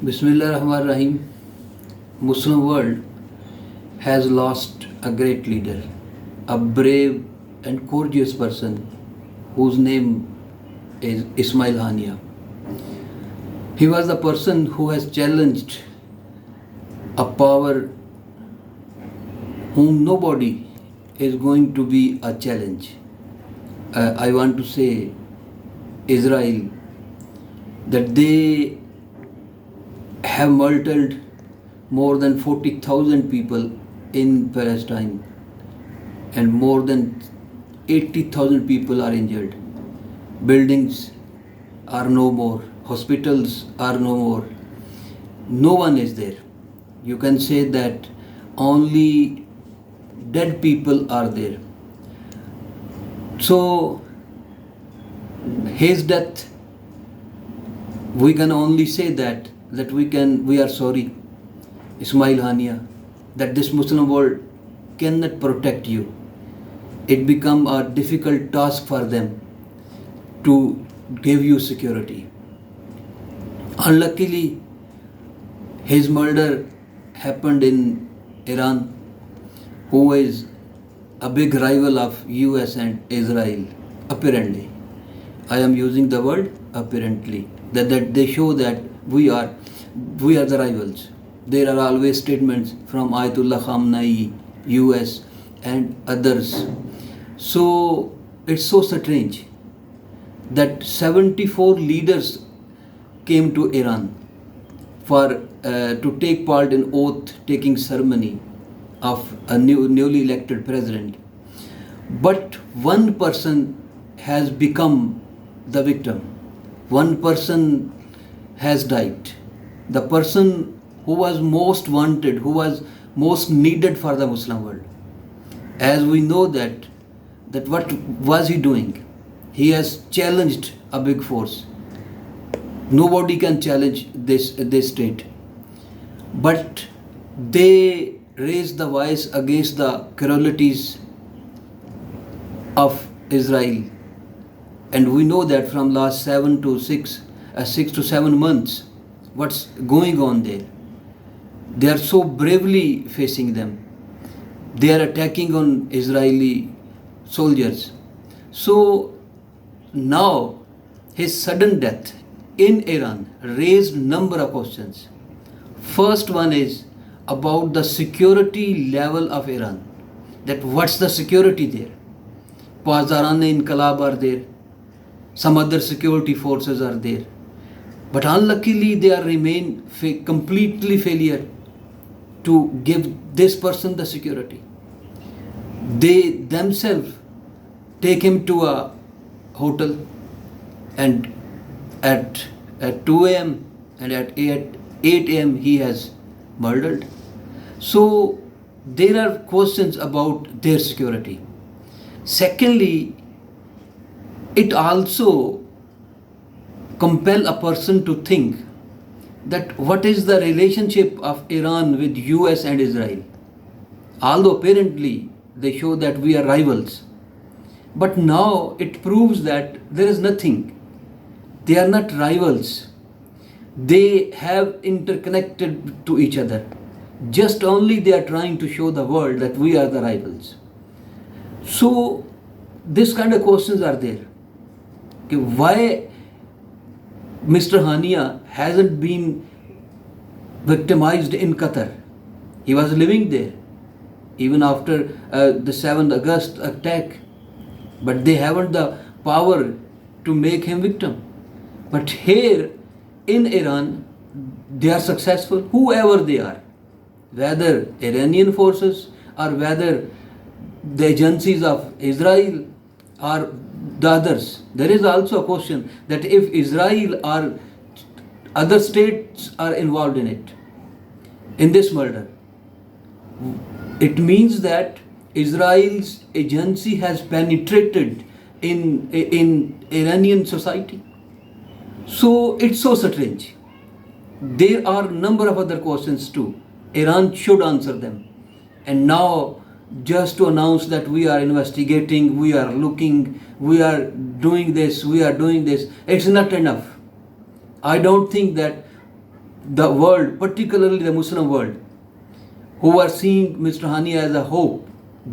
Bismillah Rahman Rahim. Muslim world has lost a great leader, a brave and courageous person whose name is Ismail Haniyeh. He was the person who has challenged a power whom nobody is going to be a challenge. I want to say Israel, that they have murdered more than 40,000 people in Palestine and more than 80,000 people are injured. Buildings are no more, hospitals are no more, no one is there. You can say that only dead people are there. So his death, we can only say that we are sorry, Ismail Haniyeh, that this Muslim world cannot protect you. It become a difficult task for them to give you security. Unluckily, his murder happened in Iran, who is a big rival of US and Israel, apparently. I am using the word apparently, that they show that we are the rivals. There are always statements from Ayatollah Khamenei, US and others. So it's so strange that 74 leaders came to Iran for to take part in oath-taking ceremony of a newly elected president. But one person has become the victim. One person has died. The person who was most wanted, who was most needed for the Muslim world. As we know that what was he doing? He has challenged a big force. Nobody can challenge this state. But they raised the voice against the cruelties of Israel. And we know that from last 6 to 7 months, what's going on there. They are so bravely facing them. They are attacking on Israeli soldiers. So now his sudden death in Iran raised number of questions. First one is about the security level of Iran. That what's the security there? Pazarane-e-Inqilab are there. Some other security forces are there. But unluckily they are remain completely failure to give this person the security. They themselves take him to a hotel and at 2 a.m. and at 8 a.m. he has murdered. So there are questions about their security. Secondly, it also compel a person to think that what is the relationship of Iran with US and Israel. Although apparently they show that we are rivals. But now it proves that there is nothing. They are not rivals. They have interconnected to each other. Just only they are trying to show the world that we are the rivals. So this kind of questions are there. Okay, why Mr. Haniyeh hasn't been victimized in Qatar? He was living there even after the 7th August attack. But they haven't the power to make him victim. But here in Iran, they are successful, whoever they are. Whether Iranian forces or whether the agencies of Israel or the others. There is also a question that if Israel or other states are involved in it, in this murder, it means that Israel's agency has penetrated in Iranian society. So it's so strange. There are a number of other questions too. Iran should answer them. And now just to announce that we are investigating, we are looking, we are doing this, it's not enough. I don't think that the world, particularly the Muslim world, who are seeing Mr. Haniyeh as a hope,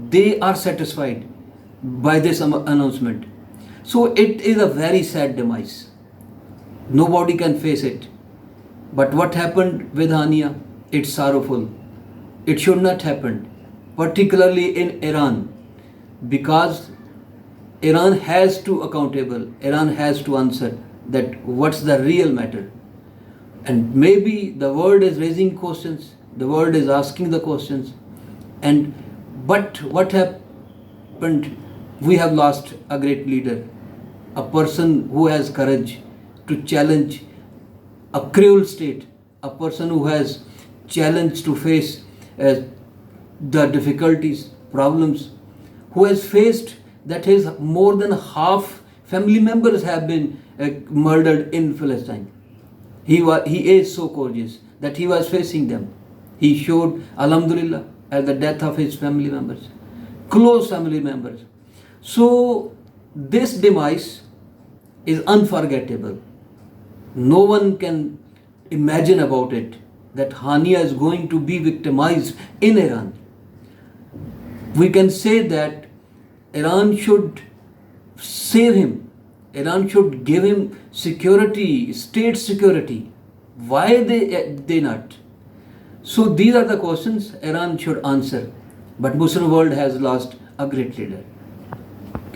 they are satisfied by this announcement. So it is a very sad demise. Nobody can face it. But what happened with Haniyeh? It's sorrowful. It should not happen, particularly in Iran, because Iran has to accountable. Iran has to answer that what's the real matter. And maybe the world is raising questions, the world is asking the questions. But what happened? We have lost a great leader, a person who has courage to challenge a cruel state, a person who has challenged to face the difficulties, problems, who has faced that his more than half family members have been murdered in Palestine. He is so courageous that he was facing them. He showed, Alhamdulillah, at the death of his family members, close family members. So this demise is unforgettable. No one can imagine about it, that Haniyeh is going to be victimized in Iran. We can say that Iran should save him. Iran should give him security, state security. Why they not? So these are the questions Iran should answer. But Muslim world has lost a great leader.